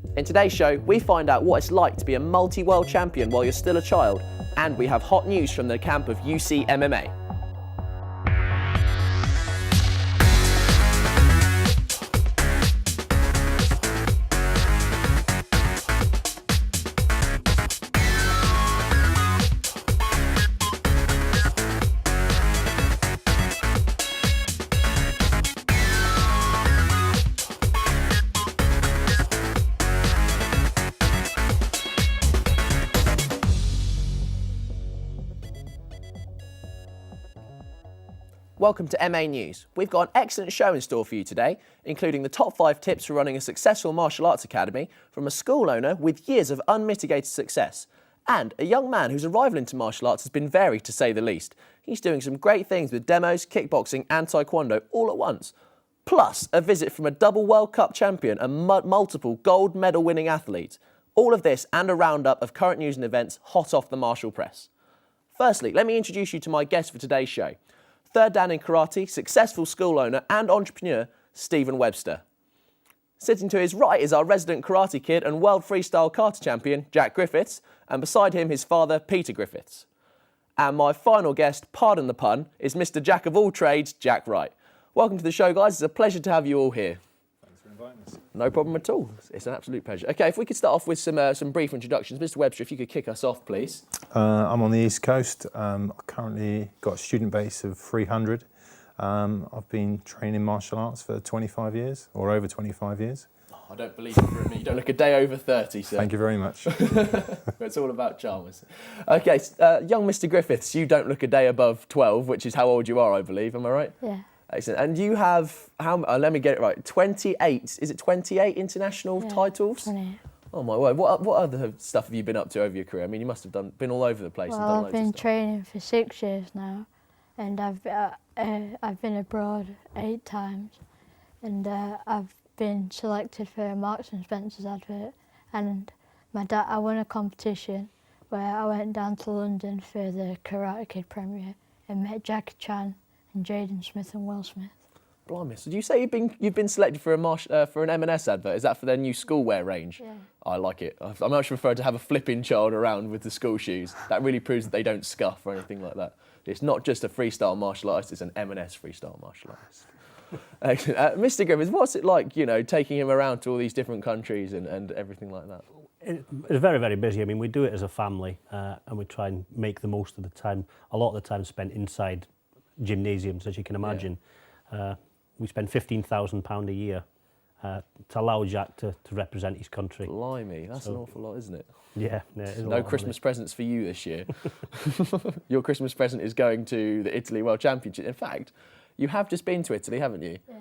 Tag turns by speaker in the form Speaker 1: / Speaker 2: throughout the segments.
Speaker 1: In today's show, we find out what it's like to be a multi-world champion while you're still a child, and we have hot news from the camp of UC MMA. Welcome to MA News. We've got an excellent show in store for you today, including the top 5 tips for running a successful martial arts academy from a school owner with years of unmitigated success, and a young man whose arrival into martial arts has been varied to say the least. He's doing some great things with demos, kickboxing and taekwondo all at once. Plus, a visit from a double World Cup champion and multiple gold medal winning athlete. All of this and a roundup of current news and events hot off the martial press. Firstly, let me introduce you to my guest for today's show. Third Dan in karate, successful school owner and entrepreneur, Stephen Webster. Sitting to his right is our resident karate kid and world freestyle kata champion, Jack Griffiths, and beside him his father, Peter Griffiths. And my final guest, pardon the pun, is Mr. Jack of all trades, Jack Wright. Welcome to the show, guys. It's a pleasure to have you all here.
Speaker 2: Thanks for inviting us.
Speaker 1: No problem at all. It's an absolute pleasure. Okay, if we could start off with some brief introductions. Mr. Webster, if you could kick us off, please.
Speaker 2: I'm on the East Coast. I've currently got a student base of 300. I've been training martial arts for 25 years, or over 25 years.
Speaker 1: Oh, I don't believe it for a minute. You don't look a day over 30, sir.
Speaker 2: Thank you very much.
Speaker 1: It's all about charm. Okay, young Mr. Griffiths, you don't look a day above 12, which is how old you are, I believe. Am I right?
Speaker 3: Yeah.
Speaker 1: Excellent. And you have, let me get it right, 28, is it 28 international titles?
Speaker 3: 28.
Speaker 1: Oh my word, what other stuff have you been up to over your career? I mean, you must have been all over the place and done
Speaker 3: Well, I've
Speaker 1: loads
Speaker 3: been
Speaker 1: of stuff.
Speaker 3: training for 6 years now, and I've been abroad 8 times, and I've been selected for a Marks and Spencer's advert, and I won a competition where I went down to London for the Karate Kid premiere and met Jackie Chan and Jaden Smith and Will Smith.
Speaker 1: Blimey, so do you say you've been selected for an M&S advert? Is that for their new schoolwear range?
Speaker 3: Yeah.
Speaker 1: I like it. I much prefer to have a flipping child around with the school shoes. That really proves that they don't scuff or anything like that. It's not just a freestyle martial artist, it's an M&S freestyle martial artist. Excellent. Mr. Griffiths, what's it like, taking him around to all these different countries and everything like that?
Speaker 4: It's very, very busy. I mean, we do it as a family and we try and make the most of the time. A lot of the time spent inside gymnasiums, as you can imagine. Yeah. We spend £15,000 a year to allow Jack to represent his country.
Speaker 1: Blimey, that's an awful lot, isn't it?
Speaker 4: Yeah, it is a
Speaker 1: no
Speaker 4: lot
Speaker 1: Christmas presents for you this year. Your Christmas present is going to the Italy World Championship. In fact, you have just been to Italy, haven't you?
Speaker 3: Yeah.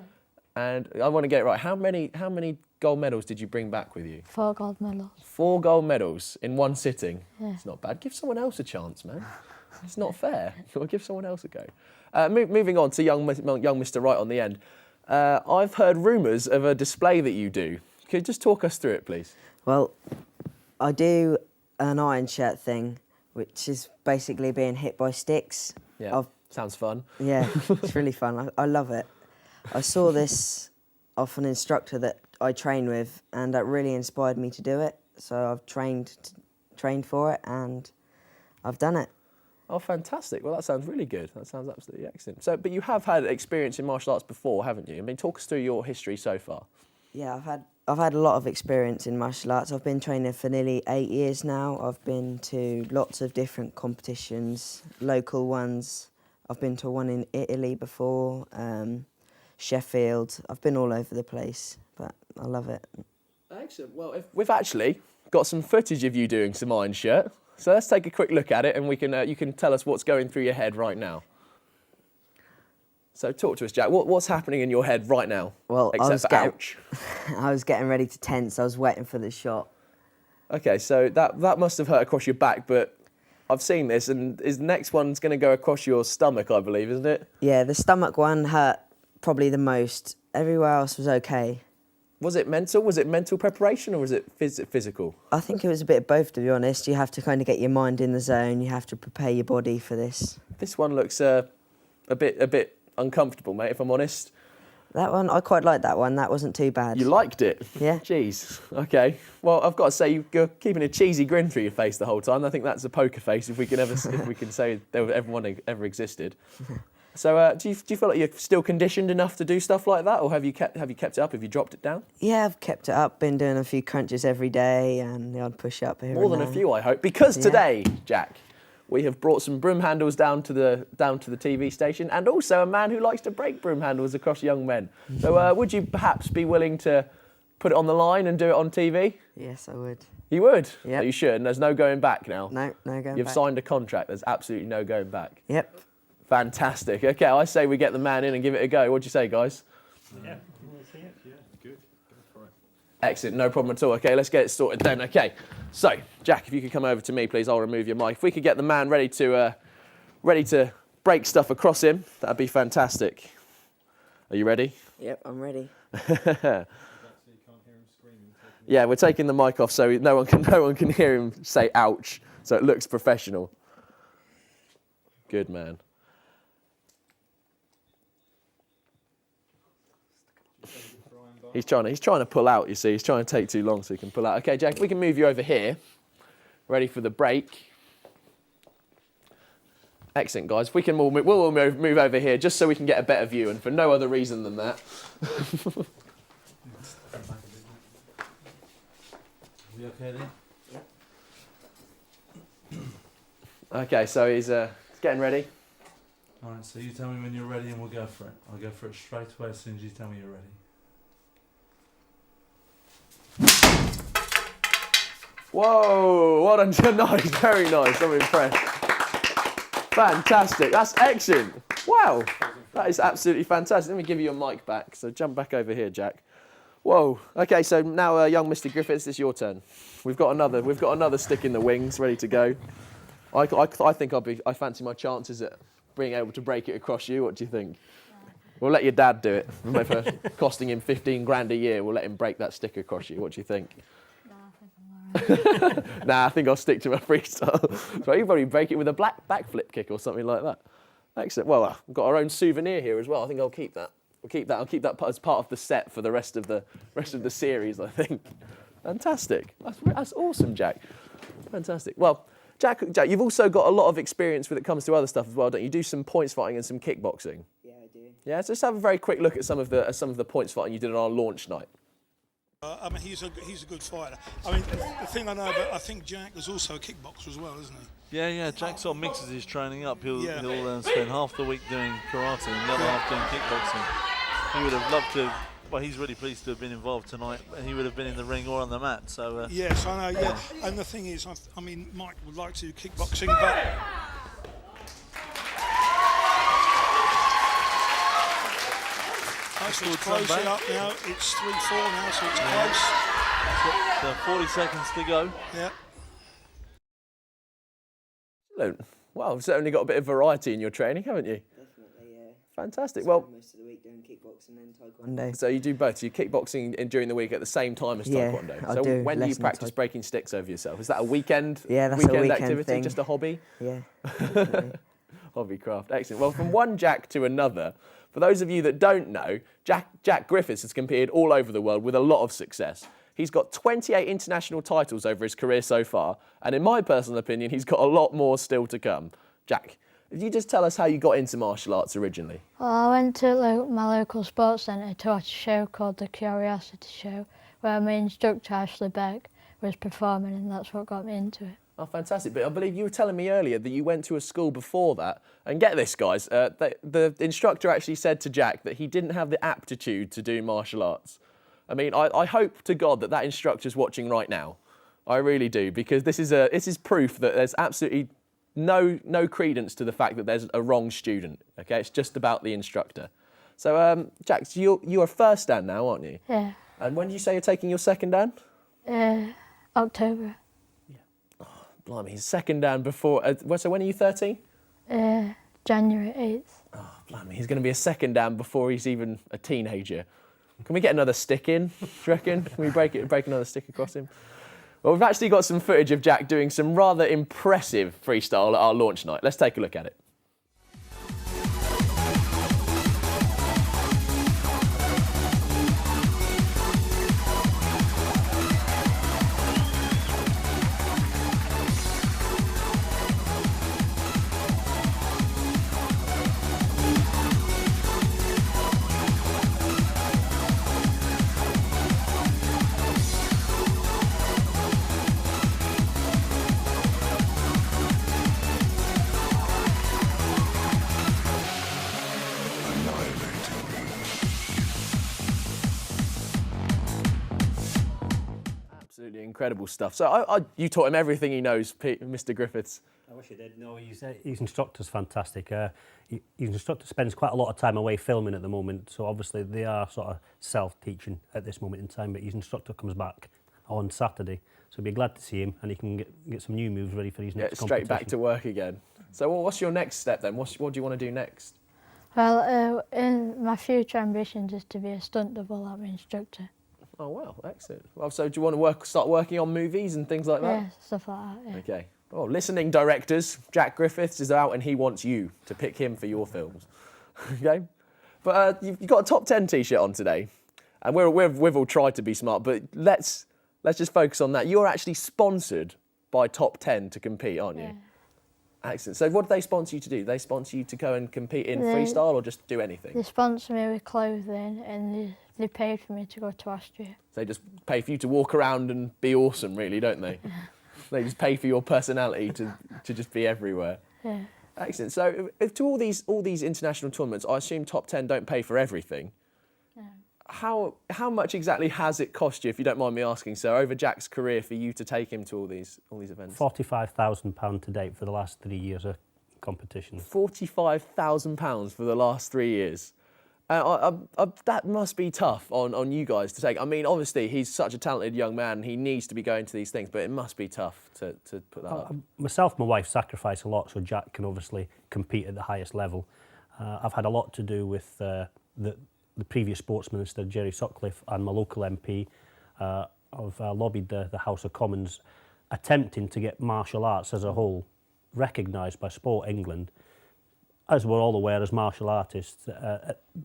Speaker 1: And I want to get it right. How many gold medals did you bring back with you?
Speaker 3: 4 gold medals.
Speaker 1: 4 gold medals in one sitting.
Speaker 3: Yeah.
Speaker 1: It's not bad. Give someone else a chance, man. It's not fair. Give someone else a go. Moving on to young Mr. Wright on the end. I've heard rumours of a display that you do. Could you just talk us through it, please?
Speaker 5: Well, I do an iron shirt thing, which is basically being hit by sticks.
Speaker 1: Yeah, sounds fun.
Speaker 5: Yeah, it's really fun. I love it. I saw this off an instructor that I train with, and that really inspired me to do it. So I've trained for it, and I've done it.
Speaker 1: Oh, fantastic. Well, that sounds really good. That sounds absolutely excellent. But you have had experience in martial arts before, haven't you? I mean, talk us through your history so far.
Speaker 5: Yeah, I've had a lot of experience in martial arts. I've been training for nearly 8 years now. I've been to lots of different competitions, local ones. I've been to one in Italy before, Sheffield. I've been all over the place, but I love it.
Speaker 1: Excellent. Well, we've actually got some footage of you doing some iron shirt. So let's take a quick look at it, and you can tell us what's going through your head right now. So talk to us, Jack. What's happening in your head right now?
Speaker 5: Well, I was getting ready to tense. I was waiting for the shot.
Speaker 1: Okay, so that must have hurt across your back, but I've seen this, and the next one's going to go across your stomach, I believe, isn't it?
Speaker 5: Yeah, the stomach one hurt probably the most. Everywhere else was okay.
Speaker 1: Was it mental? Was it mental preparation, or was it physical?
Speaker 5: I think it was a bit of both, to be honest. You have to kind of get your mind in the zone. You have to prepare your body for this.
Speaker 1: This one looks a bit uncomfortable, mate, if I'm honest.
Speaker 5: That one, I quite liked that one. That wasn't too bad.
Speaker 1: You liked it?
Speaker 5: Yeah.
Speaker 1: Jeez. Okay. Well, I've got to say you're keeping a cheesy grin through your face the whole time. I think that's a poker face if we can say everyone ever existed. So, do you feel like you're still conditioned enough to do stuff like that, or have you kept it up? Have you dropped it down?
Speaker 5: Yeah, I've kept it up. Been doing a few crunches every day and the odd push up here.
Speaker 1: More than a few, I hope. Because today, Jack, we have brought some broom handles down to the TV station, and also a man who likes to break broom handles across young men. So, would you perhaps be willing to put it on the line and do it on TV?
Speaker 5: Yes, I would.
Speaker 1: You would?
Speaker 5: Yep.
Speaker 1: You should, and there's no going back now.
Speaker 5: No going back.
Speaker 1: You've signed a contract. There's absolutely no going back.
Speaker 5: Yep.
Speaker 1: Fantastic. Okay, I say we get the man in and give it a go. What do you say, guys?
Speaker 2: Yeah, we'll see it. Yeah, good. Go for it.
Speaker 1: Excellent, no problem at all. Okay, let's get it sorted then. Okay, so Jack, if you could come over to me, please, I'll remove your mic. If we could get the man ready to break stuff across him, that'd be fantastic. Are you ready?
Speaker 5: Yep, I'm ready.
Speaker 1: Yeah, we're taking the mic off so no one can hear him say "ouch," so it looks professional. Good man. He's trying to pull out, you see. He's trying to take too long so he can pull out. Okay, Jack, we can move you over here. Ready for the break. Excellent, guys. We'll move over here just so we can get a better view, and for no other reason than that.
Speaker 6: We okay then?
Speaker 5: Yeah.
Speaker 1: Okay, so he's getting ready.
Speaker 6: Alright, so you tell me when you're ready and we'll go for it. I'll go for it straight away as soon as you tell me you're ready.
Speaker 1: Whoa, well done. Nice, very nice. I'm impressed. Fantastic, that's excellent. Wow, that is absolutely fantastic. Let me give you your mic back. So jump back over here, Jack. Whoa. Okay, so now, young Mr. Griffiths, it's your turn. We've got another stick in the wings, ready to go. I think I fancy my chances at being able to break it across you. What do you think? We'll let your dad do it. For costing him 15 grand a year, we'll let him break that stick across you. What do you think? Nah, I think I'll stick to my freestyle. So you probably break it with a backflip kick or something like that. Excellent. Well, we've got our own souvenir here as well. I think I'll keep that. I'll keep that as part of the set for the rest of the series, I think. Fantastic. That's awesome, Jack. Fantastic. Well, Jack, you've also got a lot of experience when it comes to other stuff as well, don't you? You do some points fighting and some kickboxing.
Speaker 5: Yeah, I do.
Speaker 1: Yeah, so let's have a very quick look at some of the points fighting you did on our launch night.
Speaker 7: I mean, he's a good fighter. I mean, the thing I know, but I think Jack was also a kickboxer as well, isn't he?
Speaker 6: Yeah, Jack sort of mixes his training up. He'll spend half the week doing karate and the other half doing kickboxing. He would have loved to, well, he's really pleased to have been involved tonight, and he would have been in the ring or on the mat. So
Speaker 7: yes, I know, yeah. And the thing is, I mean, Mike would like to do kickboxing, but... So it's closing up now, it's 3-4 now, so it's close.
Speaker 6: So 40 seconds to go.
Speaker 7: Yeah.
Speaker 1: Excellent. Well, you've certainly got a bit of variety in your training, haven't you?
Speaker 5: Definitely, yeah.
Speaker 1: Fantastic.
Speaker 5: Spend
Speaker 1: Well,
Speaker 5: most of the week doing kickboxing and taekwondo.
Speaker 1: so you do both. So you kickboxing during the week at the same time as
Speaker 5: Yeah,
Speaker 1: taekwondo.
Speaker 5: I
Speaker 1: So
Speaker 5: do
Speaker 1: when do you
Speaker 5: lessons
Speaker 1: practice breaking sticks over yourself? Is that a weekend?
Speaker 5: Yeah, that's a weekend
Speaker 1: activity,
Speaker 5: thing.
Speaker 1: just a hobby?
Speaker 5: Yeah. Definitely.
Speaker 1: Hobby craft. Excellent. Well, from one Jack to another, for those of you that don't know, Jack Griffiths has competed all over the world with a lot of success. He's got 28 international titles over his career so far, and in my personal opinion, he's got a lot more still to come. Jack, if you just tell us how you got into martial arts originally.
Speaker 3: Well, I went to my local sports centre to watch a show called The Curiosity Show, where my instructor, Ashley Beck, was performing, and that's what got me into it.
Speaker 1: Oh, fantastic. But I believe you were telling me earlier that you went to a school before that. And get this, guys, the instructor actually said to Jack that he didn't have the aptitude to do martial arts. I mean, I hope to God that instructor's watching right now. I really do, because this is proof that there's absolutely no credence to the fact that there's a wrong student. Okay, it's just about the instructor. So, Jack, so you're a first dan now, aren't you?
Speaker 3: Yeah.
Speaker 1: And when did you say you're taking your second dan?
Speaker 3: October.
Speaker 1: Blimey, he's second dan before. So when are you 13?
Speaker 3: January 8th.
Speaker 1: Oh, blimey, he's going to be a second dan before he's even a teenager. Can we get another stick in, do you reckon? Can we break another stick across him? Well, we've actually got some footage of Jack doing some rather impressive freestyle at our launch night. Let's take a look at it. Absolutely incredible stuff. So you taught him everything he knows, Mr. Griffiths.
Speaker 4: I wish he did. No, his instructor's fantastic. His instructor spends quite a lot of time away filming at the moment, so obviously they are sort of self-teaching at this moment in time, but his instructor comes back on Saturday, so be glad to see him, and he can get some new moves ready for his next competition.
Speaker 1: Straight back to work again. So what's your next step then? What do you want to do next?
Speaker 3: Well, in my future ambition is to be a stunt double lap instructor.
Speaker 1: Oh, well, excellent. Well, so do you want to start working on movies and things like that?
Speaker 3: Yeah, stuff like that, yeah.
Speaker 1: Okay. Oh, listening directors, Jack Griffiths is out and he wants you to pick him for your films. Okay? But you've got a top 10 T-shirt on today. And we've all tried to be smart, but let's just focus on that. You're actually sponsored by Top 10 to compete, aren't you?
Speaker 3: Yeah.
Speaker 1: Excellent. So what do they sponsor you to do? They sponsor you to go and compete in freestyle or just do anything?
Speaker 3: They sponsor me with clothing and they paid for me to go to Austria.
Speaker 1: So they just pay for you to walk around and be awesome, really, don't they? They just pay for your personality to just be everywhere.
Speaker 3: Yeah.
Speaker 1: Excellent. So if to all these international tournaments, I assume Top 10 don't pay for everything.
Speaker 3: No.
Speaker 1: How much exactly has it cost you, if you don't mind me asking, sir, over Jack's career for you to take him to all these events?
Speaker 4: £45,000 to date for the last 3 years of competition.
Speaker 1: £45,000 for the last 3 years. That must be tough on you guys to take. I mean, obviously, he's such a talented young man. He needs to be going to these things, but it must be tough to put that up.
Speaker 4: Myself and my wife sacrifice a lot so Jack can obviously compete at the highest level. I've had a lot to do with the previous sports minister, Jerry Sutcliffe, and my local MP. I've lobbied the House of Commons, attempting to get martial arts as a whole recognised by Sport England. As we're all aware, as martial artists,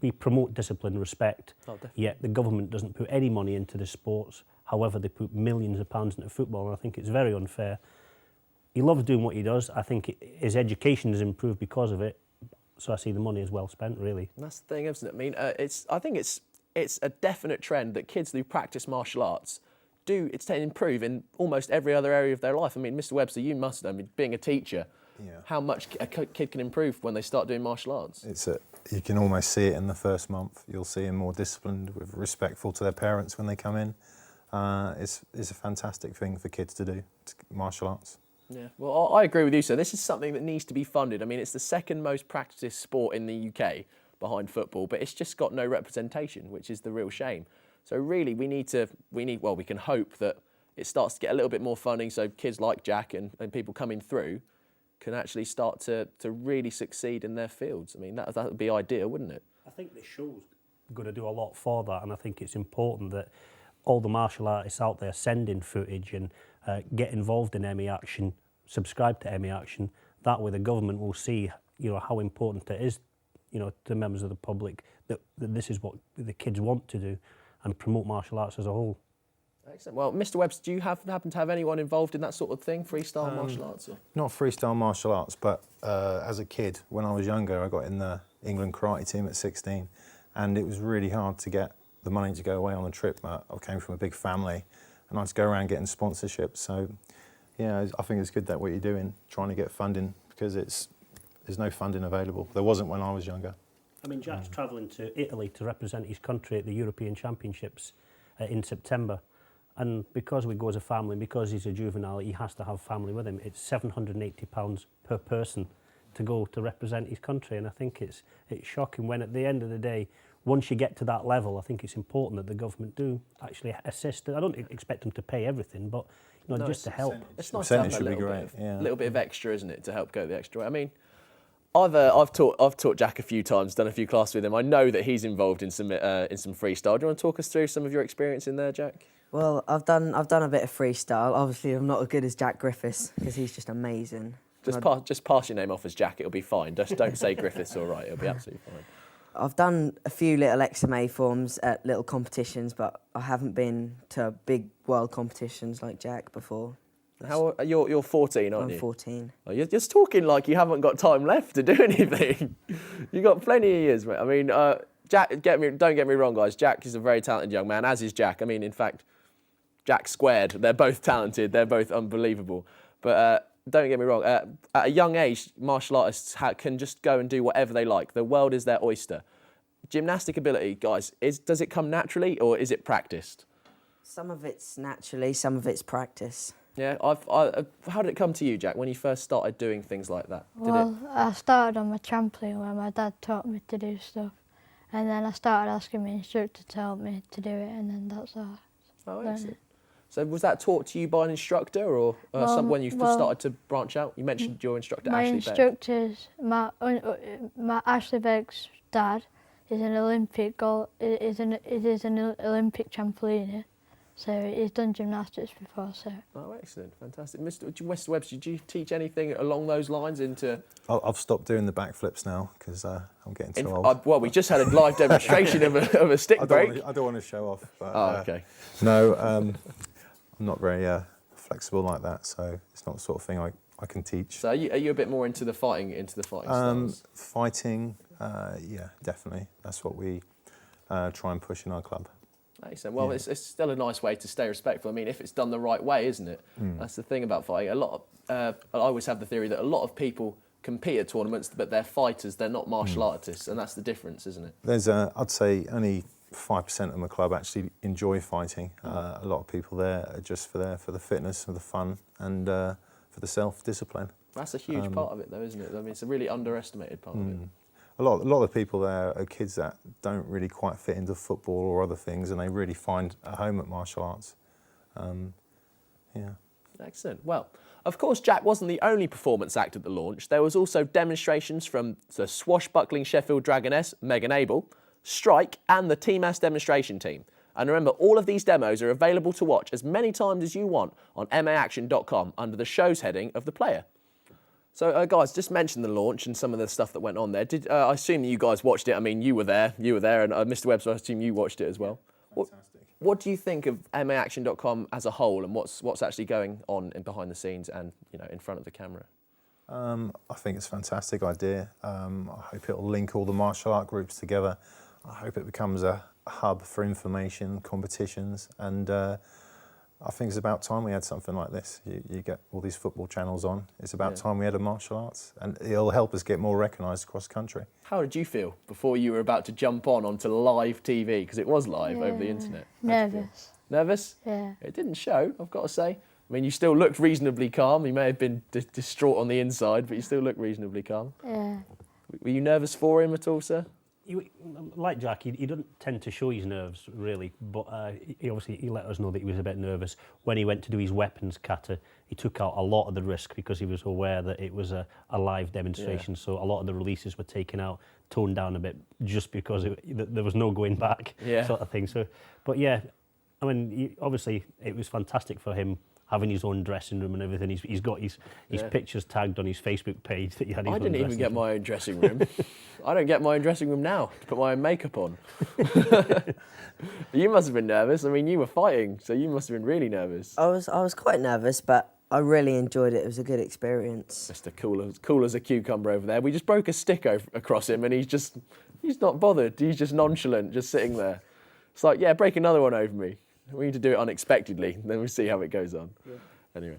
Speaker 4: we promote discipline, respect, yet the government doesn't put any money into the sports. However, they put millions of pounds into football, and I think it's very unfair. He loves doing what he does. I think his education has improved because of it, so I see the money as well spent, really.
Speaker 1: And that's the thing, isn't it? I mean, I think it's a definite trend that kids who practice martial arts improve in almost every other area of their life. I mean, Mr. Webster, you must know, I mean, being a teacher, how much a kid can improve when they start doing martial arts.
Speaker 2: You can almost see it in the first month. You'll see them more disciplined, respectful to their parents when they come in. It's a fantastic thing for kids to do, martial arts.
Speaker 1: Yeah, well, I agree with you, sir. This is something that needs to be funded. I mean, it's the second most practiced sport in the UK behind football, but it's just got no representation, which is the real shame. So really, we can hope that it starts to get a little bit more funding so kids like Jack and people coming through can actually start to really succeed in their fields. I mean, that would be ideal, wouldn't it?
Speaker 4: I think this show's going to do a lot for that, and I think it's important that all the martial artists out there send in footage and get involved in MAaction, subscribe to MAaction. That way the government will see, how important it is, to members of the public that this is what the kids want to do and promote martial arts as a whole.
Speaker 1: Excellent. Well, Mr. Webster, do you happen to have anyone involved in that sort of thing, freestyle martial arts? Or?
Speaker 2: Not freestyle martial arts, but as a kid, when I was younger, I got in the England karate team at 16, and it was really hard to get the money to go away on a trip. I came from a big family, and I had to go around getting sponsorships. So, yeah, I think it's good that what you're doing, trying to get funding, because there's no funding available. There wasn't when I was younger.
Speaker 4: I mean, Jack's travelling to Italy to represent his country at the European Championships in September. And because we go as a family, because he's a juvenile, he has to have family with him. It's £780 per person to go to represent his country. And I think it's shocking when at the end of the day, once you get to that level, I think it's important that the government do actually assist. I don't expect them to pay everything, but just to help.
Speaker 1: It's nice to have a little bit of extra, isn't it, to help go the extra way. I mean, I've taught Jack a few times, done a few classes with him. I know that he's involved in some freestyle. Do you want to talk us through some of your experience in there, Jack?
Speaker 5: Well, I've done a bit of freestyle. Obviously, I'm not as good as Jack Griffiths because he's just amazing.
Speaker 1: Just pass your name off as Jack. It'll be fine. Just don't say Griffiths. All right, it'll be absolutely fine.
Speaker 5: I've done a few little XMA forms at little competitions, but I haven't been to big world competitions like Jack before.
Speaker 1: You're 14, aren't you?
Speaker 5: I'm 14.
Speaker 1: Oh, you're just talking like you haven't got time left to do anything. You've got plenty of years, mate. I mean, Jack. Don't get me wrong, guys. Jack is a very talented young man, as is Jack. I mean, in fact, Jack squared. They're both talented. They're both unbelievable. But don't get me wrong. At a young age, martial artists can just go and do whatever they like. The world is their oyster. Gymnastic ability, guys, does it come naturally or is it practiced?
Speaker 5: Some of it's naturally, some of it's practice.
Speaker 1: Yeah, how did it come to you, Jack, when you first started doing things like that?
Speaker 3: I started on my trampoline where my dad taught me to do stuff, and then I started asking my instructor to help me to do it, and then that's how
Speaker 1: Oh,
Speaker 3: I learned
Speaker 1: excellent.
Speaker 3: it.
Speaker 1: So was that taught to you by an instructor, or when you started to branch out? You mentioned your instructor,
Speaker 3: My
Speaker 1: Ashley Begg.
Speaker 3: instructors, my Ashley Begg's dad is an Olympic is an Olympic trampoliner, so he's done gymnastics before. So.
Speaker 1: Oh, excellent, fantastic. Mr. Webster, did you teach anything along those lines into?
Speaker 2: I've stopped doing the backflips now because I'm getting too old.
Speaker 1: Well, we just had a live demonstration of a stick break.
Speaker 2: I don't want to show off. But,
Speaker 1: Okay.
Speaker 2: No, I'm not very flexible like that, so it's not the sort of thing I can teach.
Speaker 1: So are you a bit more into the fighting styles?
Speaker 2: Fighting, yeah, definitely. That's what we try and push in our club.
Speaker 1: Excellent. Well, it's still a nice way to stay respectful. I mean, if it's done the right way, isn't it? That's the thing about fighting. I always have the theory that a lot of people compete at tournaments, but they're fighters, they're not martial artists, and that's the difference, isn't it?
Speaker 2: There's, I'd say, only 5% of my club actually enjoy fighting. A lot of people there are just for the fitness, for the fun, and for the self-discipline.
Speaker 1: That's a huge part of it, though, isn't it? I mean, it's a really underestimated part of it.
Speaker 2: A lot of people there are kids that don't really quite fit into football or other things, and they really find a home at martial arts. Yeah.
Speaker 1: Excellent. Well, of course, Jack wasn't the only performance act at the launch. There was also demonstrations from the swashbuckling Sheffield Dragoness, Megan Abel, Strike, and the TMAS demonstration team. And remember, all of these demos are available to watch as many times as you want on MAaction.com under the shows heading of the player. So, guys, just mention the launch and some of the stuff that went on there. I assume you guys watched it. I mean, you were there, and Mr. Webster, I assume you watched it as well.
Speaker 2: Fantastic.
Speaker 1: What do you think of MAaction.com as a whole, and what's actually going on behind the scenes and in front of the camera?
Speaker 2: I think it's a fantastic idea. I hope it'll link all the martial art groups together. I hope it becomes a hub for information, competitions, and I think it's about time we had something like this. You get all these football channels on. It's about time we had a martial arts, and it'll help us get more recognised across the country.
Speaker 1: How did you feel before you were about to jump onto live TV? Because it was live over the internet.
Speaker 3: Nervous.
Speaker 1: Nervous?
Speaker 3: Yeah.
Speaker 1: It didn't show, I've got to say. I mean, you still looked reasonably calm. You may have been distraught on the inside, but you still looked reasonably calm.
Speaker 3: Yeah.
Speaker 1: Were you nervous for him at all, sir?
Speaker 4: Like Jack, he doesn't tend to show his nerves, really, but he let us know that he was a bit nervous. When he went to do his weapons kata, he took out a lot of the risk because he was aware that it was a live demonstration, so a lot of the releases were taken out, toned down a bit, just because there was no going back, sort of thing. So, but yeah, I mean, obviously it was fantastic for him having his own dressing room and everything. He's got his pictures tagged on his Facebook page that he had his
Speaker 1: I
Speaker 4: own
Speaker 1: didn't even get
Speaker 4: room.
Speaker 1: my own dressing room. I don't get my own dressing room now to put my own makeup on. You must have been nervous. I mean, you were fighting, so you must have been really nervous.
Speaker 5: I was quite nervous, but I really enjoyed it. It was a good experience.
Speaker 1: Mr. Cool as a cucumber over there. We just broke a stick across him, and he's not bothered. He's just nonchalant, just sitting there. It's like, yeah, break another one over me. We need to do it unexpectedly, then we'll see how it goes on. Yeah. Anyway.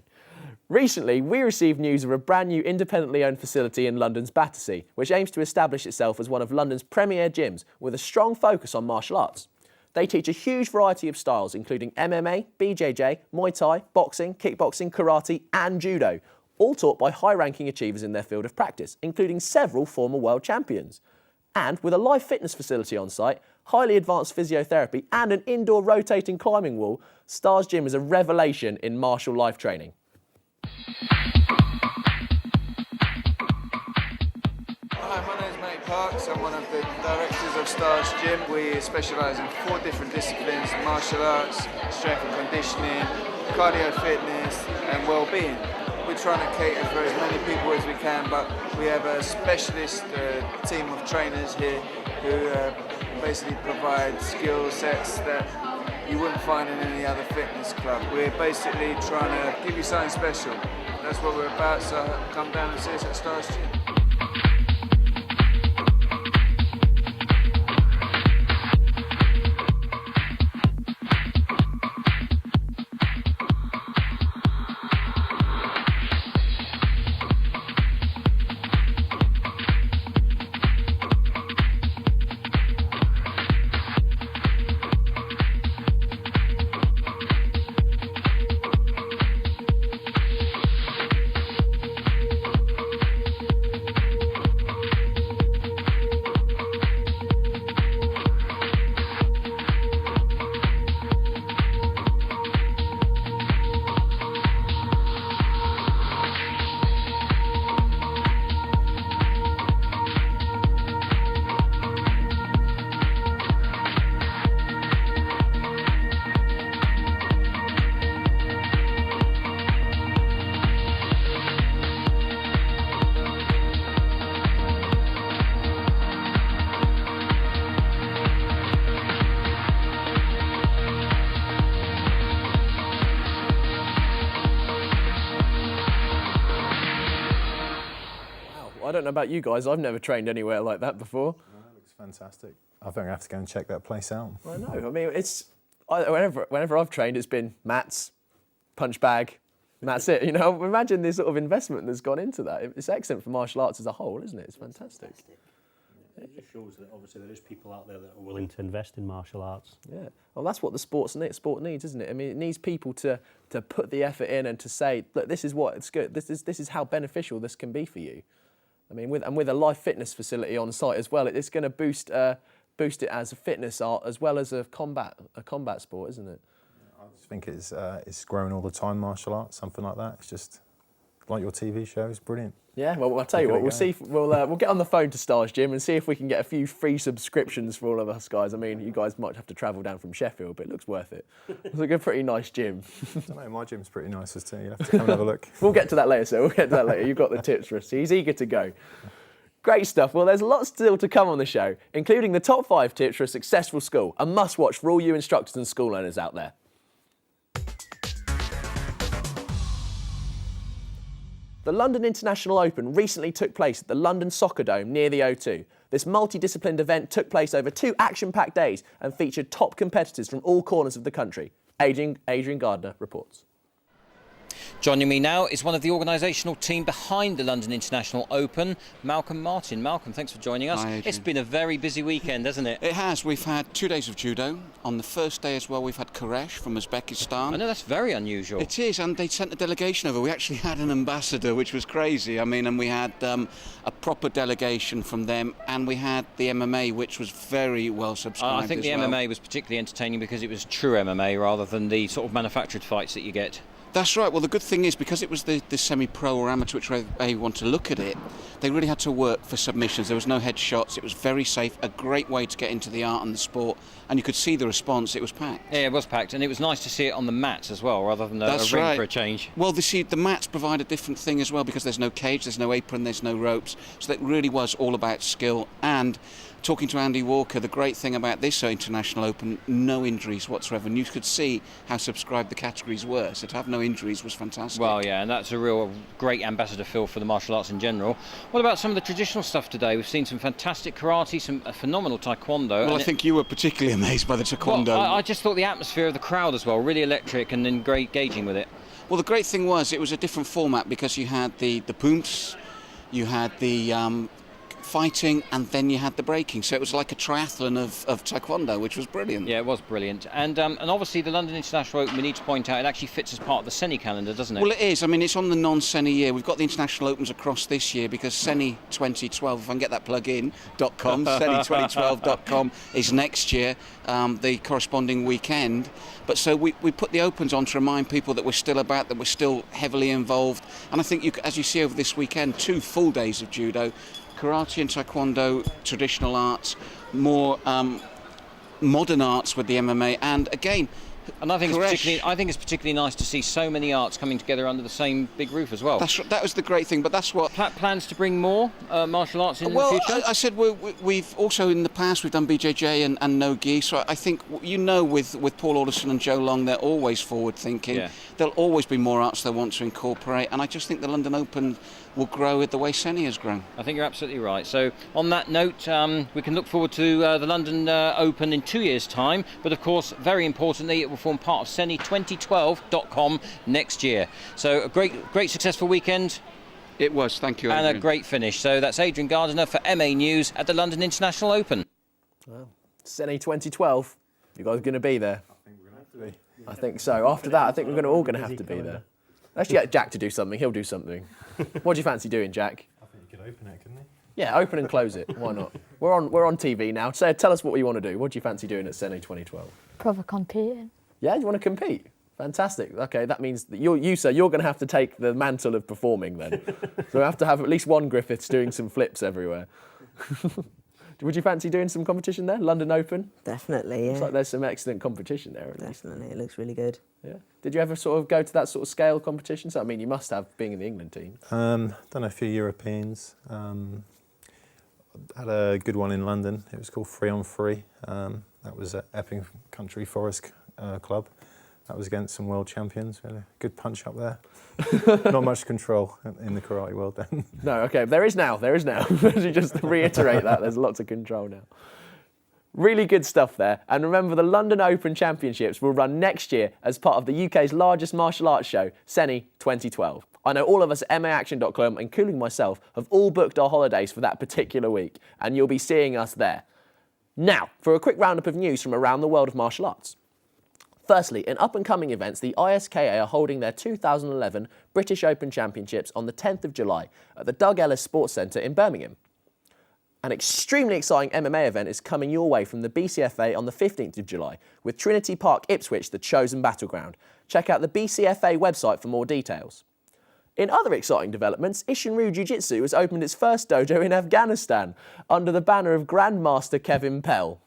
Speaker 1: Recently, we received news of a brand new independently owned facility in London's Battersea, which aims to establish itself as one of London's premier gyms with a strong focus on martial arts. They teach a huge variety of styles, including MMA, BJJ, Muay Thai, boxing, kickboxing, karate, and judo, all taught by high-ranking achievers in their field of practice, including several former world champions. And with a live fitness facility on site, highly advanced physiotherapy, and an indoor rotating climbing wall, Stars Gym is a revelation in martial life training.
Speaker 8: Hi, my name is Matty Parks. I'm one of the directors of Stars Gym. We specialise in 4 different disciplines: martial arts, strength and conditioning, cardio fitness, and well-being. We're trying to cater for as many people as we can, but we have a specialist team of trainers here who basically provide skill sets that you wouldn't find in any other fitness club. We're basically trying to give you something special. That's what we're about, so come down and see us at Stars Gym.
Speaker 1: I don't know about you guys, I've never trained anywhere like that before.
Speaker 2: No, it looks fantastic. I think I have to go and check that place out.
Speaker 1: I know, I mean, whenever I've trained, it's been mats, punch bag, and that's it. You know, imagine the sort of investment that's gone into that. It's excellent for martial arts as a whole, isn't it? It's fantastic.
Speaker 4: It just shows that obviously there is people out there that are willing to invest in martial arts.
Speaker 1: Yeah, well, that's what the sport needs, isn't it? I mean, it needs people to put the effort in and to say, look, this is what it's good. This is how beneficial this can be for you. I mean, with a live fitness facility on site as well, it's going to boost it as a fitness art as well as a combat sport, isn't it?
Speaker 2: I just think it's growing all the time, martial arts, something like that. It's just like your TV show, it's brilliant.
Speaker 1: Yeah, well, I'll tell you what, we'll see. We'll get on the phone to Stars Gym and see if we can get a few free subscriptions for all of us guys. I mean, you guys might have to travel down from Sheffield, but it looks worth it. It's like a pretty nice gym.
Speaker 2: I don't know, my gym's pretty nice too. You'll have to come and have a look.
Speaker 1: We'll get to that later, sir. We'll get to that later. You've got the tips for us. He's eager to go. Great stuff. Well, there's lots still to come on the show, including the top 5 tips for a successful school. A must-watch for all you instructors and school owners out there. The London International Open recently took place at the London Soccer Dome near the O2. This multidisciplined event took place over 2 action-packed days and featured top competitors from all corners of the country. Adrian Gardner reports.
Speaker 9: Joining me now is one of the organisational team behind the London International Open, Malcolm Martin. Malcolm, thanks for joining us.
Speaker 10: Hi,
Speaker 9: it's been a very busy weekend, hasn't it?
Speaker 10: It has. We've had 2 days of judo. On the first day as well, we've had Koresh from Uzbekistan.
Speaker 9: I know, that's very unusual.
Speaker 10: It is, and they sent a delegation over. We actually had an ambassador, which was crazy. I mean, and we had a proper delegation from them, and we had the MMA, which was very well subscribed.
Speaker 9: I think the MMA was particularly entertaining because it was true MMA rather than the sort of manufactured fights that you get.
Speaker 10: That's right. Well, the good thing is, because it was the semi-pro or amateur, which way you want to look at it, they really had to work for submissions. There was no headshots. It was very safe, a great way to get into the art and the sport, and you could see the response. It was packed.
Speaker 9: Yeah, it was packed, and it was nice to see it on the mats as well, rather than a ring for a change.
Speaker 10: Well, the mats provide a different thing as well, because there's no cage, there's no apron, there's no ropes, so that really was all about skill. And talking to Andy Walker, the great thing about this International Open, no injuries whatsoever, and you could see how subscribed the categories were, so to have no injuries was fantastic.
Speaker 9: Well, yeah, and that's a real great ambassador feel for the martial arts in general. What about some of the traditional stuff today? We've seen some fantastic karate, some phenomenal taekwondo.
Speaker 10: Well, I think you were particularly amazed by the taekwondo.
Speaker 9: Well, I just thought the atmosphere of the crowd as well, really electric and then great engaging with it.
Speaker 10: Well, the great thing was it was a different format, because you had the pumps, you had the fighting, and then you had the breaking, so it was like a triathlon of taekwondo, which was brilliant.
Speaker 9: Yeah, it was brilliant. And obviously the London International Open, we need to point out, it actually fits as part of the CENI calendar, doesn't it?
Speaker 10: Well, it is. I mean, it's on the non-CENI year. We've got the International Opens across this year, because CENI 2012, if I can get that plug in, .com, CENI2012.com is next year, the corresponding weekend. But so we put the Opens on to remind people that we're still about, that we're still heavily involved. And I think, as you see over this weekend, 2 full days of judo, karate and taekwondo, traditional arts, more modern arts with the MMA, and again,
Speaker 9: and I think it's particularly nice to see so many arts coming together under the same big roof as well.
Speaker 10: That was the great thing, but that's what...
Speaker 9: Plans to bring more martial arts in the future?
Speaker 10: Well, I said we've also in the past we've done BJJ and no-gi, so I think, with Paul Alderson and Joe Long, they're always forward-thinking. Yeah. There'll always be more arts they want to incorporate, and I just think the London Open will grow with the way CENI has grown.
Speaker 9: I think you're absolutely right. So on that note, we can look forward to the London Open in 2 years' time, but of course, very importantly, it will form part of CENI2012.com next year. So a great successful weekend.
Speaker 10: It was, thank you, Adrian.
Speaker 9: And a great finish. So that's Adrian Gardner for MA News at the London International Open.
Speaker 1: Well, CENI 2012, you guys are going to be there?
Speaker 2: I think we're going to have to be.
Speaker 1: I think so. After that, I think we're all going to have to be there. Let's get Jack to do something. He'll do something. What do you fancy doing, Jack?
Speaker 2: I think you could open it, couldn't he?
Speaker 1: Yeah, open and close it. Why not? We're on TV now. So tell us what you want to do. What do you fancy doing at CENI 2012?
Speaker 3: Proper competing.
Speaker 1: Yeah, you want to compete? Fantastic. Okay, that means that you're going to have to take the mantle of performing then. So we have to have at least one Griffiths doing some flips everywhere. Would you fancy doing some competition there? London Open?
Speaker 5: Definitely, yeah.
Speaker 1: Looks like there's some excellent competition there.
Speaker 5: Definitely, it looks really good.
Speaker 1: Yeah. Did you ever sort of go to that sort of scale competition? So, I mean, you must have, being in the England team.
Speaker 2: Done a few Europeans. Had a good one in London. It was called 3 on 3. That was at Epping Country Forest Club. That was against some world champions. We had a good punch up there. Not much control in the karate world then.
Speaker 1: No, okay, there is now. Just to reiterate that, there's lots of control now. Really good stuff there. And remember, the London Open Championships will run next year as part of the UK's largest martial arts show, CENI 2012. I know all of us at MAaction.com, including myself, have all booked our holidays for that particular week, and you'll be seeing us there. Now, for a quick roundup of news from around the world of martial arts. Firstly, in up-and-coming events, the ISKA are holding their 2011 British Open Championships on the 10th of July at the Doug Ellis Sports Centre in Birmingham. An extremely exciting MMA event is coming your way from the BCFA on the 15th of July, with Trinity Park, Ipswich, the chosen battleground. Check out the BCFA website for more details. In other exciting developments, Ishinryu Jiu-Jitsu has opened its first dojo in Afghanistan under the banner of Grandmaster Kevin Pell.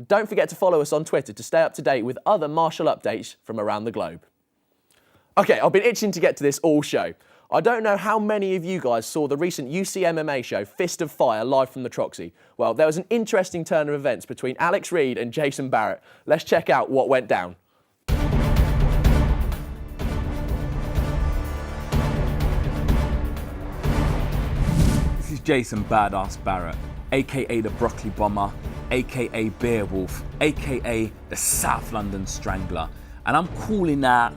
Speaker 1: Don't forget to follow us on Twitter to stay up to date with other martial updates from around the globe. Okay, I've been itching to get to this all show. I don't know how many of you guys saw the recent UC MMA show Fist of Fire live from the Troxy. Well, there was an interesting turn of events between Alex Reed and Jason Barrett. Let's check out what went down.
Speaker 11: This is Jason Badass Barrett, aka the Broccoli Bomber, aka Beowulf, aka the South London Strangler. And I'm calling out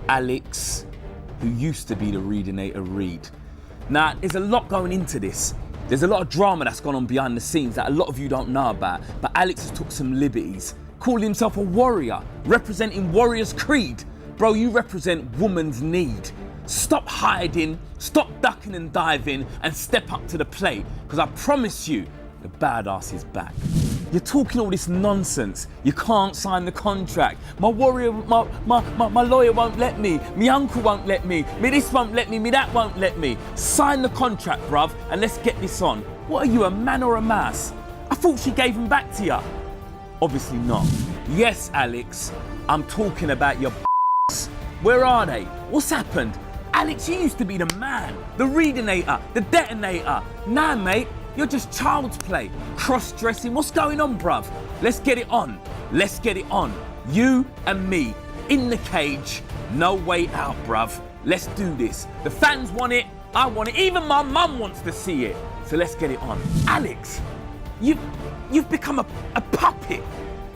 Speaker 11: Alex, who used to be the Reedinator Reed. Now, there's a lot going into this. There's a lot of drama that's gone on behind the scenes that a lot of you don't know about, but Alex has took some liberties, calling himself a warrior, representing Warrior's Creed. Bro, you represent woman's need. Stop hiding, stop ducking and diving, and step up to the plate, because I promise you, the badass is back. You're talking all this nonsense. You can't sign the contract. My warrior, my lawyer won't let me. Me uncle won't let me. Me this won't let me. Me that won't let me. Sign the contract, bruv, and let's get this on. What are you, a man or a mouse? I thought she gave him back to you. Obviously not. Yes, Alex, I'm talking about your Where are they? What's happened? Alex, you used to be the man, the Reedinator, the detonator. Nah, mate. You're just child's play, cross-dressing. What's going on, bruv? Let's get it on. Let's get it on. You and me, in the cage, no way out, bruv. Let's do this. The fans want it, I want it, even my mum wants to see it. So let's get it on. Alex, you've become a puppet.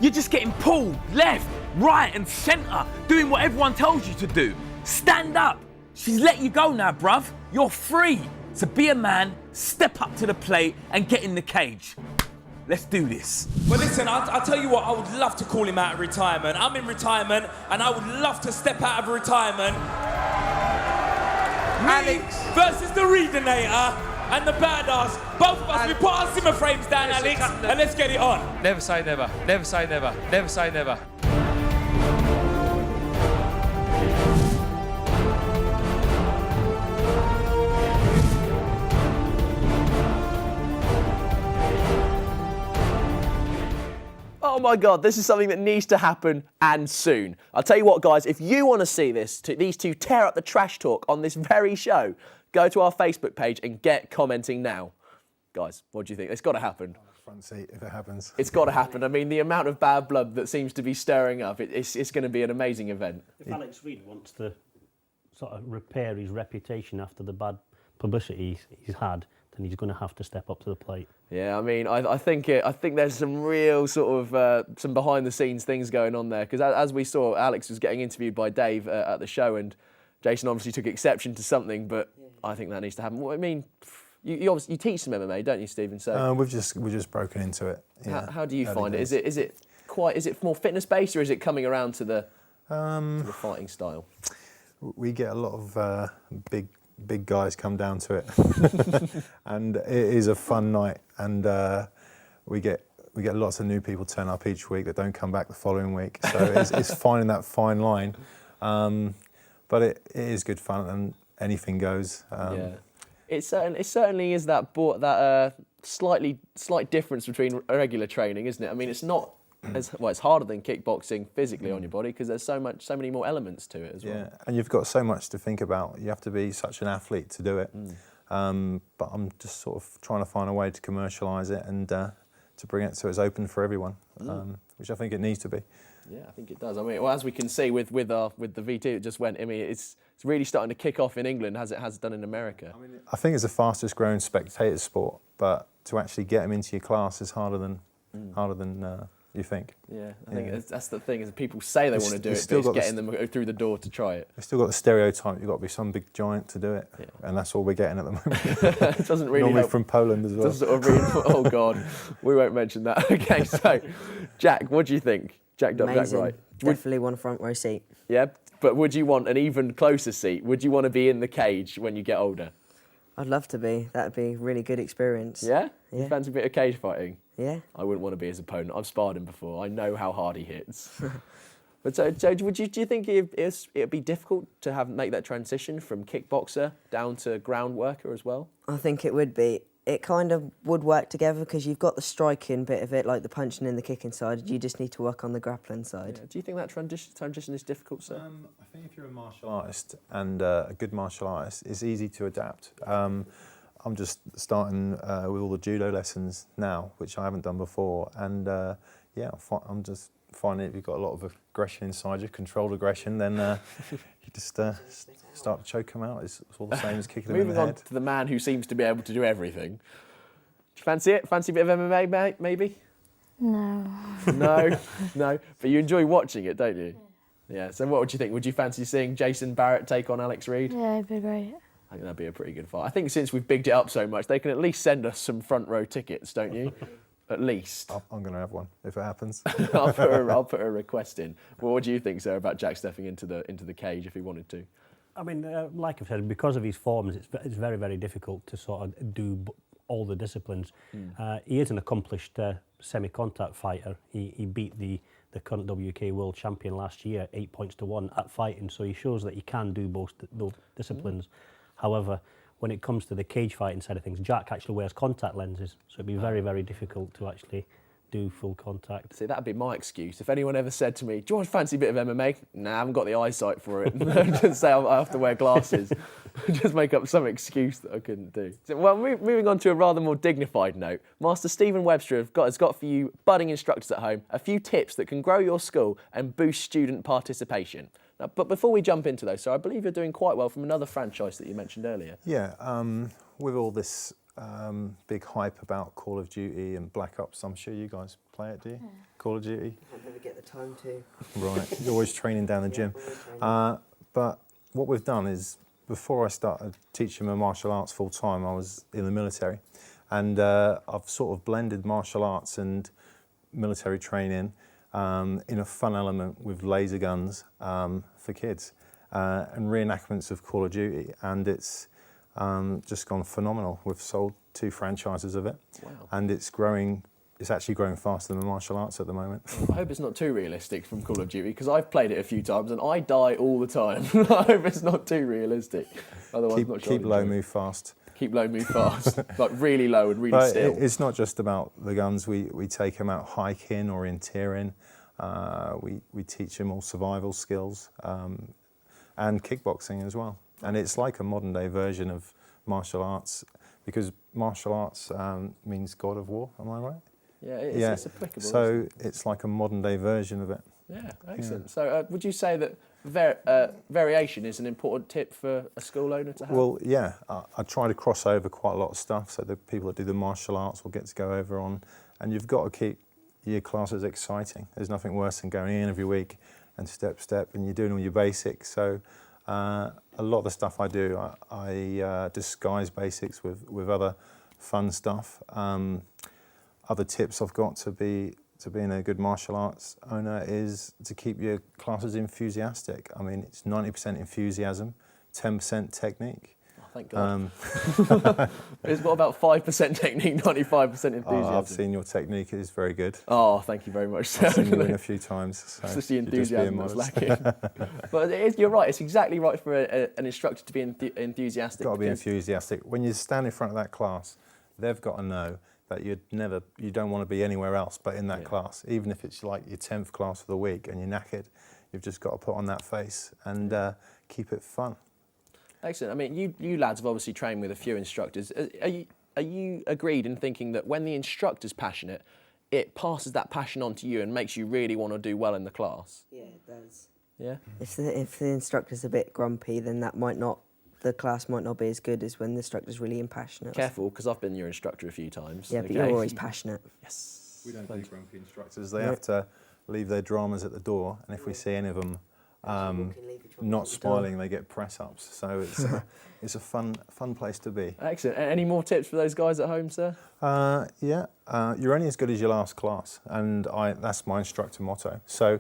Speaker 11: You're just getting pulled left, right, and centre, doing what everyone tells you to do. Stand up. She's let you go now, bruv. You're free. So be a man, step up to the plate and get in the cage. Let's do this.
Speaker 12: Well, listen, I'll tell you what, I would love to call him out of retirement. I'm in retirement and I would love to step out of retirement. Alex versus the Reedinator and the badass. Both of us, we put our Zimmer frames down, Alex, and let's get it on.
Speaker 13: Never say never, never say never, never say never.
Speaker 1: Oh my God, this is something that needs to happen, and soon. I'll tell you what, guys, if you want to see these two tear up the trash talk on this very show, go to our Facebook page and get commenting now. Guys, what do you think? It's got to happen.
Speaker 2: Front seat if it happens.
Speaker 1: It's got to happen. I mean, the amount of bad blood that seems to be stirring up, it's going to be an amazing event.
Speaker 4: If Alex Reed wants to sort of repair his reputation after the bad publicity he's had, then he's going to have to step up to the plate.
Speaker 1: Yeah, I mean, I think there's some real sort of some behind-the-scenes things going on there, because as we saw, Alex was getting interviewed by Dave at the show, and Jason obviously took exception to something, but I think that needs to happen. Well, I mean, you obviously teach some MMA, don't you, Stephen? So
Speaker 2: we've just broken into it. Yeah,
Speaker 1: how do you find it? Is it more fitness-based, or is it coming around to the fighting style?
Speaker 2: We get a lot of big guys come down to it, and it is a fun night, and we get lots of new people turn up each week that don't come back the following week, so it's finding that fine line, but it is good fun and anything goes.
Speaker 1: Yeah, it certainly is that slight difference between regular training, isn't it? I mean, it's not it's harder than kickboxing physically on your body, because there's so many more elements to it as well.
Speaker 2: Yeah, and you've got so much to think about. You have to be such an athlete to do it. But I'm just sort of trying to find a way to commercialise it and to bring it so it's open for everyone, which I think it needs to be.
Speaker 1: Yeah, I think it does. I mean, well, as we can see with the V2 that just went, I mean, it's really starting to kick off in England as it has done in America.
Speaker 2: I think it's the fastest growing spectator sport, but to actually get them into your class is harder than you think.
Speaker 1: Yeah, I think that's the thing, is people say they want to do it, but it's getting them through the door to try it.
Speaker 2: They've still got the stereotype, you've got to be some big giant to do it, and that's all we're getting at the moment.
Speaker 1: It doesn't really
Speaker 2: Normally
Speaker 1: help.
Speaker 2: from Poland as well.
Speaker 1: Doesn't sort of oh God, we won't mention that. Okay, so Jack, what do you think? Jack Wright.
Speaker 5: Definitely want a front row seat.
Speaker 1: Yeah, but would you want an even closer seat? Would you want to be in the cage when you get older?
Speaker 5: I'd love to be. That'd be a really good experience.
Speaker 1: Yeah?
Speaker 5: Yeah.
Speaker 1: You fancy a bit of cage fighting?
Speaker 5: Yeah.
Speaker 1: I wouldn't want to be his opponent. I've sparred him before. I know how hard he hits. But so do you think it'd be difficult to make that transition from kickboxer down to ground worker as well?
Speaker 5: I think it would be. It kind of would work together because you've got the striking bit of it, like the punching and the kicking side. You just need to work on the grappling side.
Speaker 1: Yeah. Do you think that transition is difficult, sir?
Speaker 2: I think if you're a martial artist and a good martial artist, it's easy to adapt. I'm just starting with all the judo lessons now, which I haven't done before, and I'm just finding if you've got a lot of aggression inside you, controlled aggression, then you just start to choke them out. It's all the same as kicking them in the head.
Speaker 1: Moving on to the man who seems to be able to do everything. Do you fancy it? Fancy a bit of MMA, maybe?
Speaker 3: No.
Speaker 1: No. But you enjoy watching it, don't you? Yeah. So what would you think? Would you fancy seeing Jason Barrett take on Alex Reed?
Speaker 3: Yeah, it'd be great.
Speaker 1: I think that'd be a pretty good fight. I think since we've bigged it up so much, they can at least send us some front row tickets, don't you? At least.
Speaker 2: I'm going to have one if it happens.
Speaker 1: I'll put a request in. Well, what do you think, sir, about Jack stepping into the cage if he wanted to?
Speaker 4: I mean, like I've said, because of his forms, it's very, very difficult to sort of do all the disciplines. He is an accomplished semi-contact fighter. He beat the current WK world champion last year 8 points to 1 at fighting, so he shows that he can do both those disciplines. However, when it comes to the cage fighting side of things, Jack actually wears contact lenses, so it'd be very, very difficult to actually do full contact.
Speaker 1: See, that'd be my excuse. If anyone ever said to me, do you want to fancy a bit of MMA? Nah, I haven't got the eyesight for it. Just say I have to wear glasses. Just make up some excuse that I couldn't do. So, well, moving on to a rather more dignified note, Master Stephen Webster has got for you budding instructors at home a few tips that can grow your school and boost student participation. Now, but before we jump into those, so I believe you're doing quite well from another franchise that you mentioned earlier.
Speaker 2: Yeah, with all this big hype about Call of Duty and Black Ops, I'm sure you guys play it, do you? Yeah. Call of Duty?
Speaker 5: I never get the time to.
Speaker 2: Right, you're always training down the gym. But what we've done is, before I started teaching my martial arts full time, I was in the military. And I've sort of blended martial arts and military training in a fun element with laser guns for kids and reenactments of Call of Duty. And it's just gone phenomenal. We've sold 2 franchises of it. Wow. And it's growing. It's actually growing faster than the martial arts at the moment.
Speaker 1: I hope it's not too realistic from Call of Duty, because I've played it a few times and I die all the time. I hope it's not too realistic. Otherwise,
Speaker 2: keep low, move fast.
Speaker 1: Keep low, move fast. Like really low and really still.
Speaker 2: It's not just about the guns. We take them out hiking, orienteering. We teach them all survival skills and kickboxing as well. And it's like a modern day version of martial arts, because martial arts means God of War, am I right?
Speaker 1: Yeah, it's applicable.
Speaker 2: So it's like a modern day version of it.
Speaker 1: Yeah, excellent. Yeah. So would you say that variation is an important tip for a school owner to have?
Speaker 2: Well, yeah, I try to cross over quite a lot of stuff, so the people that do the martial arts will get to go over on, and you've got to keep your classes exciting. There's nothing worse than going in every week and step, and you're doing all your basics. So a lot of the stuff I do, I disguise basics with other fun stuff. Other tips I've got to being a good martial arts owner is to keep your classes enthusiastic. I mean, it's 90% enthusiasm, 10% technique.
Speaker 1: Oh, thank God. It's got about 5% technique, 95% enthusiasm.
Speaker 2: I've seen your technique, it is very good.
Speaker 1: Oh, thank you very much.
Speaker 2: I've seen you win a few times. So
Speaker 1: it's just the enthusiasm that's lacking. But you're right, it's exactly right for an instructor to be enthusiastic.
Speaker 2: You've got to be enthusiastic. When you stand in front of that class, they've got to know that you don't want to be anywhere else but in that class. Even if it's like your 10th class of the week and you're knackered, you've just got to put on that face and keep it fun.
Speaker 1: Excellent. I mean, you lads have obviously trained with a few instructors. Are you agreed in thinking that when the instructor's passionate, it passes that passion on to you and makes you really want to do well in the class.
Speaker 5: Yeah, it does.
Speaker 1: Yeah.
Speaker 5: If the instructor's a bit grumpy, then the class might not be as good as when the instructor's really impassionate.
Speaker 1: Careful, because I've been your instructor a few times.
Speaker 5: Yeah, but you're always passionate.
Speaker 1: Yes.
Speaker 2: We don't do grumpy instructors. They have to leave their dramas at the door, and if we see any of them not smiling, they get press ups. So it's a fun place to be.
Speaker 1: Excellent. Any more tips for those guys at home, sir?
Speaker 2: Yeah, you're only as good as your last class, and that's my instructor motto. So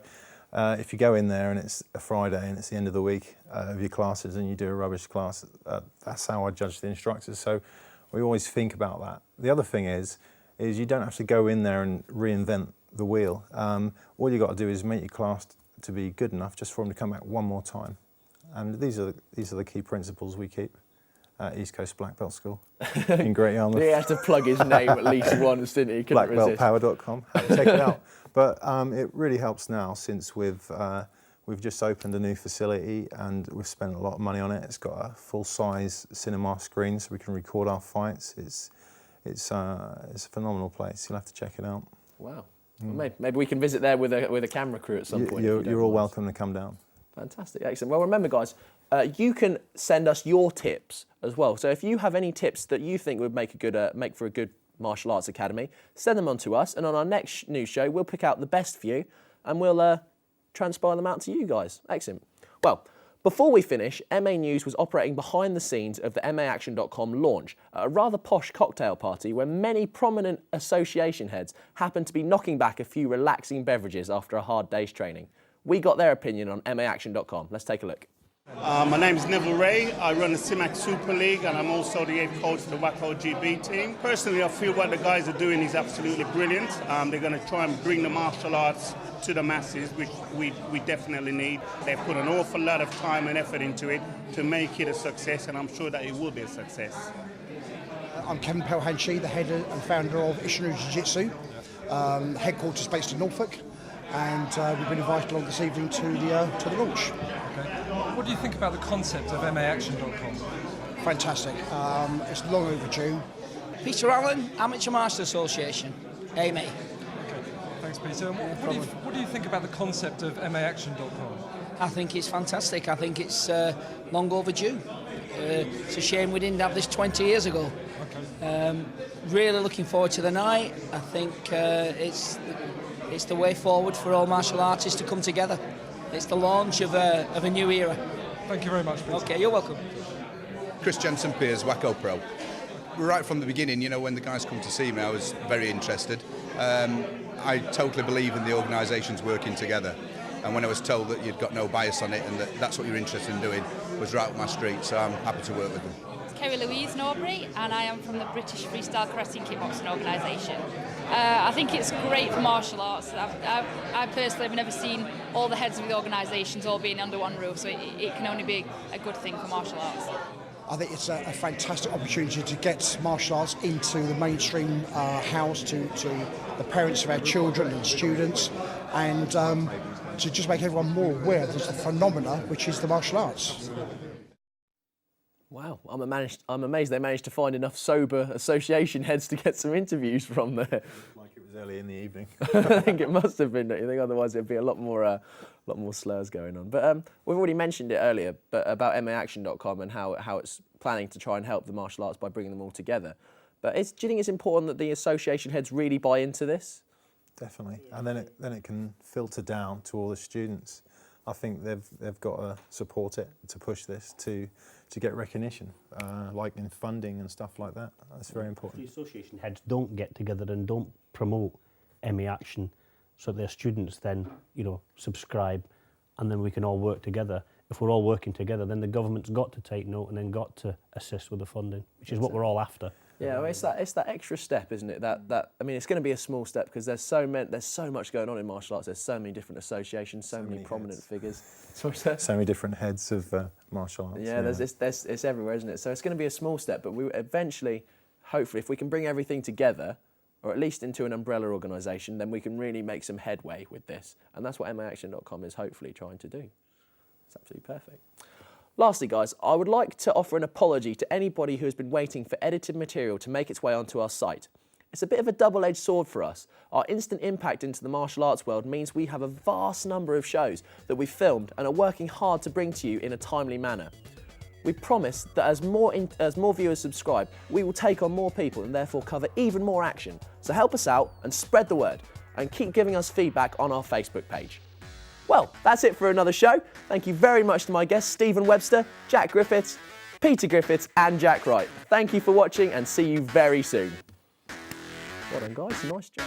Speaker 2: if you go in there and it's a Friday and it's the end of the week of your classes and you do a rubbish class, that's how I judge the instructors. So we always think about that. The other thing is you don't have to go in there and reinvent the wheel. All you got to do is make your class to be good enough just for them to come back one more time. And these are the key principles we keep at East Coast Black Belt School in Great Yarmouth.
Speaker 1: He had to plug his name at least once, didn't he? Couldn't resist.
Speaker 2: Blackbeltpower.com. Check it out. But it really helps now since we've just opened a new facility and we've spent a lot of money on it. It's got a full-size cinema screen so we can record our fights. It's a phenomenal place. You'll have to check it out.
Speaker 1: Wow. Well, maybe we can visit there with a camera crew at some point.
Speaker 2: You're all welcome to come down.
Speaker 1: Fantastic, excellent. Well, remember, guys, you can send us your tips as well. So if you have any tips that you think would make for a good martial arts academy, send them on to us. And on our next news show, we'll pick out the best few and we'll transpire them out to you guys. Excellent. Well, before we finish, MA News was operating behind the scenes of the MAaction.com launch at a rather posh cocktail party where many prominent association heads happened to be knocking back a few relaxing beverages after a hard day's training. We got their opinion on MAaction.com. Let's take a look.
Speaker 14: My name is Neville Ray. I run the CIMAC Super League and I'm also the head coach for the WACO GB team. Personally, I feel what the guys are doing is absolutely brilliant. They're going to try and bring the martial arts to the masses, which we definitely need. They've put an awful lot of time and effort into it to make it a success, and I'm sure that it will be a success.
Speaker 15: I'm Kevin Pelhanshi, the head and founder of Ishinu Jiu-Jitsu, headquarters based in Norfolk, and we've been invited along this evening to the launch.
Speaker 16: Okay. What do you think about the concept of MAaction.com?
Speaker 15: Fantastic. It's long overdue.
Speaker 17: Peter Allen, Amateur Master Association, AMA.
Speaker 16: Thanks, Peter. What do you think about the concept of MAaction.com?
Speaker 17: I think it's fantastic. I think it's long overdue. It's a shame we didn't have this 20 years ago. Okay. Really looking forward to the night. I think it's the way forward for all martial artists to come together. It's the launch of a new era.
Speaker 16: Thank you very much, Peter.
Speaker 17: Okay, you're welcome.
Speaker 18: Chris Jensen-Piers, WACO Pro. Right from the beginning, when the guys come to see me, I was very interested. I totally believe in the organisations working together, and when I was told that you'd got no bias on it and that's what you're interested in doing, was right up my street, so I'm happy to work with them.
Speaker 19: Kerry Louise Norbury, and I am from the British Freestyle Karate and Kickboxing Organisation. I think it's great for martial arts. I personally have never seen all the heads of the organisations all being under one roof, so it can only be a good thing for martial arts.
Speaker 15: I think it's a fantastic opportunity to get martial arts into the mainstream house, to the parents of our children and students, and to just make everyone more aware of the phenomena which is the martial arts.
Speaker 1: Wow, I'm amazed they managed to find enough sober association heads to get some interviews from there.
Speaker 2: Like it was early in the evening.
Speaker 1: I think it must have been, don't you think? Otherwise it'd be a lot more slurs going on. But we've already mentioned it earlier, but about MAaction.com and how it's planning to try and help the martial arts by bringing them all together. But do you think it's important that the association heads really buy into this?
Speaker 2: Definitely, and then it can filter down to all the students. I think they've got to support it to push this to get recognition, like in funding and stuff like that. That's very important.
Speaker 4: The association heads don't get together and don't promote MAaction, so their students then subscribe, and then we can all work together. If we're all working together, then the government's got to take note and then got to assist with the funding, which is what we're all after.
Speaker 1: Yeah, well, it's that extra step, isn't it? That I mean, it's going to be a small step because there's so much going on in martial arts. There's so many different associations, so many prominent figures.
Speaker 2: So many different heads of martial arts.
Speaker 1: Yeah, it's everywhere, isn't it? So it's going to be a small step, but we eventually, hopefully, if we can bring everything together, or at least into an umbrella organisation, then we can really make some headway with this. And that's what MAaction.com is hopefully trying to do. It's absolutely perfect. Lastly, guys, I would like to offer an apology to anybody who has been waiting for edited material to make its way onto our site. It's a bit of a double-edged sword for us. Our instant impact into the martial arts world means we have a vast number of shows that we've filmed and are working hard to bring to you in a timely manner. We promise that as more viewers subscribe, we will take on more people and therefore cover even more action. So help us out and spread the word, and keep giving us feedback on our Facebook page. Well, that's it for another show. Thank you very much to my guests Stephen Webster, Jack Griffiths, Peter Griffiths and Jack Wright. Thank you for watching and see you very soon. Well done guys, nice job.